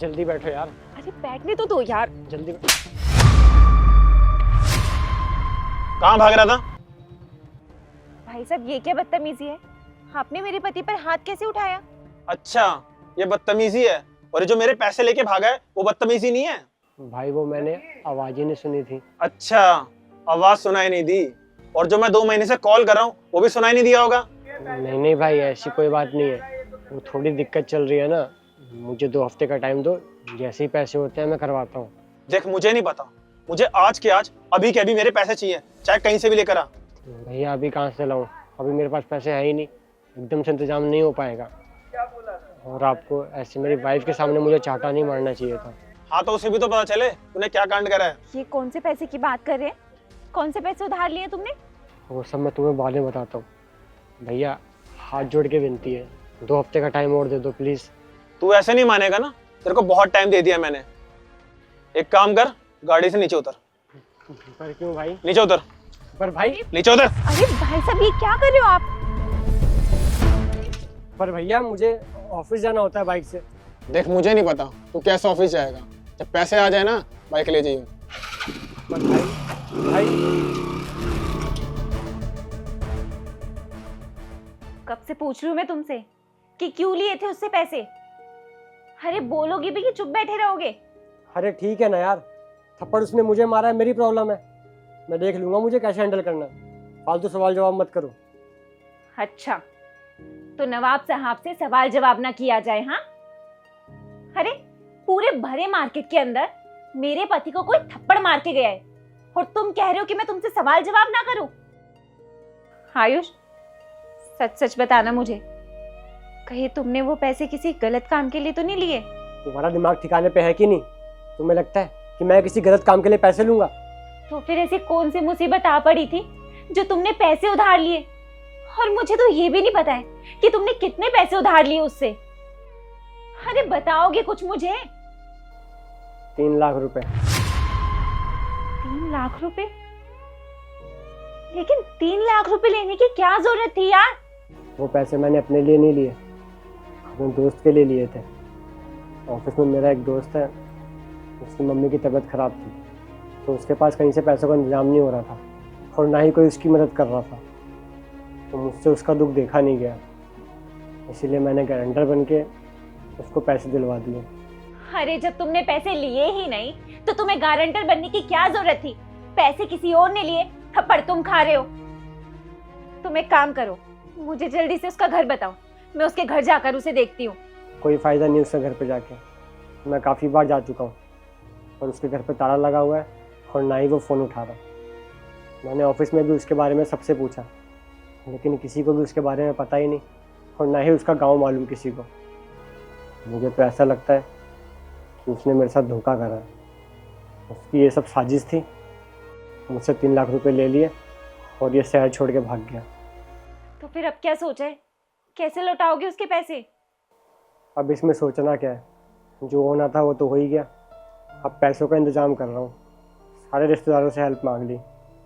जल्दी बैठो यार, अरे बैठने तो दो यार। जल्दी कहाँ भाग रहा था? भाई साहब ये क्या बदतमीजी है, आपने मेरे पति पर हाथ कैसे उठाया? अच्छा, ये बदतमीजी है। और ये जो मेरे पैसे लेके भागा है वो बदतमीजी नहीं है? भाई वो मैंने आवाज ही नहीं सुनी थी। अच्छा, आवाज सुनाई नहीं दी। और जो मैं 2 महीने से कॉल कर रहा हूँ वो भी सुनाई नहीं दिया होगा? नहीं भाई, ऐसी कोई बात नहीं है, वो थोड़ी दिक्कत चल रही है ना, मुझे 2 हफ्ते का टाइम दो, जैसे ही पैसे होते हैं मैं करवाता हूँ। देख, मुझे नहीं पता, मुझे आज के आज अभी के अभी मेरे पैसे चाहिए, चाहे कहीं से भी लेकर आ। भैया अभी कहाँ से लाऊं, अभी मेरे पास पैसे है ही नहीं, एकदम से इंतजाम नहीं हो पाएगा। और आपको ऐसे मेरी वाइफ के सामने मुझे चाटा नहीं मारना चाहिए था। हाँ तो उसे भी तो पता चले तूने क्या कांड करा है। ये कौन से पैसे की बात कर रहे हैं? कौन से पैसे उधार लिए तुमने? वो सब मैं तुम्हें बाद में बताता हूँ। भैया हाथ जोड़ के विनती है, 2 हफ्ते का टाइम और दे दो प्लीज। तू ऐसे नहीं मानेगा ना, तेरे को बहुत टाइम दे दिया मैंने। एक काम कर, गाड़ी से नीचे उतर। पर क्यों भाई? नीचे उतर, पर भाई, नीचे उतर। अरे भाई साहब ये क्या कर रहे हो आप? पर भैया मुझे ऑफिस जाना होता है बाइक से। देख, मुझे नहीं पता तू कैसे ऑफिस जाएगा, जब पैसे आ जाए ना बाइक ले जाइए। पर भाई कब से पूछ रही हूँ मैं तुमसे कि क्यों लिए थे उससे पैसे? अरे बोलोगे भी कि चुप बैठे रहोगे? अरे ठीक है ना यार, थप्पड़ उसने मुझे मारा है, मेरी प्रॉब्लम है, मैं देख लूंगा मुझे कैसे हैंडल करना है, फालतू सवाल जवाब मत करो। अच्छा, तो नवाब साहब से सवाल जवाब ना किया जाए? हाँ, अरे पूरे भरे मार्केट के अंदर मेरे पति को कोई थप्पड़ मार के गया है और तुम कह रहे हो कि मैं तुमसे सवाल जवाब ना करूं? आयुष सच सच बताना मुझे, कहीं तुमने वो पैसे किसी गलत काम के लिए तो नहीं लिए? तुम्हारा दिमाग ठिकाने पे है कि नहीं? तुम्हें लगता है कि मैं किसी गलत काम के लिए पैसे लूंगा? तो फिर ऐसी कौन सी मुसीबत आ पड़ी थी जो तुमने पैसे उधार लिए? और मुझे तो ये भी नहीं पता है कि तुमने कितने पैसे उधार लिए उससे। अरे बताओगे कुछ मुझे? 3 लाख रुपए। 3 लाख रुपए? लेकिन 3 लाख रुपए लेने की क्या जरूरत थी यार? वो पैसे मैंने अपने लिए नहीं लिए, अपने दोस्त के लिए लिए थे। ऑफिस में मेरा एक दोस्त है, उसकी मम्मी की तबीयत खराब थी, तो उसके पास कहीं से पैसों का इंतजाम नहीं हो रहा था और ना ही कोई उसकी मदद कर रहा था, तो मुझसे उसका दुख देखा नहीं गया, इसीलिए मैंने गारंटर बन के उसको पैसे दिलवा दिए। अरे जब तुमने पैसे लिए ही नहीं तो तुम्हें गारंटर बनने की क्या जरूरत थी? पैसे किसी और ने लिए, थप्पड़ तुम खा रहे हो। तुम एक काम करो, मुझे जल्दी से उसका घर बताओ, मैं उसके घर जाकर उसे देखती हूँ। कोई फ़ायदा नहीं उसके घर पे जाके, मैं काफ़ी बार जा चुका हूँ और उसके घर पे ताला लगा हुआ है और ना ही वो फ़ोन उठा रहा। मैंने ऑफिस में भी उसके बारे में सबसे पूछा, लेकिन किसी को भी उसके बारे में पता ही नहीं और ना ही उसका गांव मालूम किसी को। मुझे तो ऐसा लगता है कि उसने मेरे साथ धोखा करा है, उसकी ये सब साजिश थी। मुझसे 3 लाख रुपए ले लिए और ये शहर छोड़ के भाग गया। तो फिर अब क्या सोचा है, कैसे लौटाओगे उसके पैसे? अब इसमें सोचना क्या है, जो होना था वो तो हो ही गया। अब पैसों का इंतज़ाम कर रहा हूँ, सारे रिश्तेदारों से हेल्प मांग ली,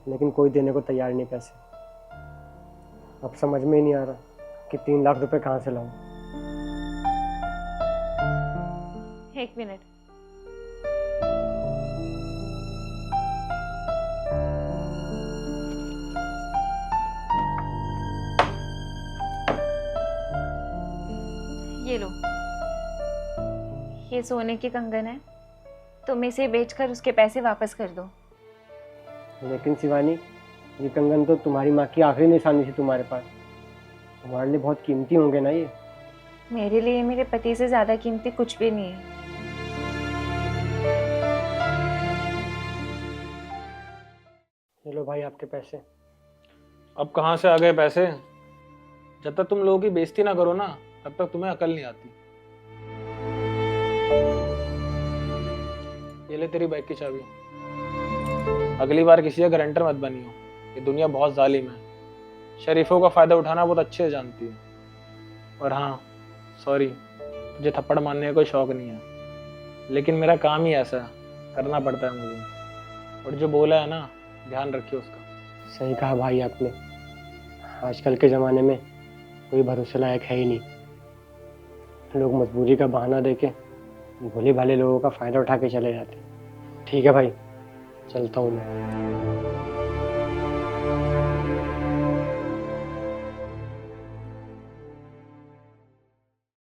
लेकिन कोई देने को तैयार नहीं पैसे। अब समझ में ही नहीं आ रहा कि 3 लाख रुपए कहाँ से लाऊं। एक मिनट, ये लो, ये सोने की कंगन है, तुम इसे बेचकर उसके पैसे वापस कर दो। लेकिन शिवानी, ये कंगन तो तुम्हारी माँ की आखिरी निशानी थी तुम्हारे पास, तुम्हारे लिए बहुत कीमती होंगे ना ये। मेरे लिए मेरे पति से ज्यादा कीमती कुछ भी नहीं है। ये लो भाई आपके पैसे। अब कहाँ से आ गए पैसे? जब तक तुम लोगों की बेइज्जती ना करो ना, तब तक तुम्हें अकल नहीं आती। ये ले तेरी बाइक की चाबी। अगली बार किसी का गारंटर मत बनियो, ये दुनिया बहुत जालिम है। शरीफों का फायदा उठाना बहुत अच्छे से जानती है। और हाँ, सॉरी, मुझे थप्पड़ मारने का कोई शौक नहीं है, लेकिन मेरा काम ही ऐसा है, करना पड़ता है मुझे। और जो बोला है ना, ध्यान रखिए उसका। सही कहा भाई आपने, आजकल के ज़माने में कोई भरोसे लायक है ही नहीं। लोग मजबूरी का बहाना देके भोले भाले लोगों का फ़ायदा उठा के चले जाते हैं। ठीक है भाई, चलता हूँ मैं।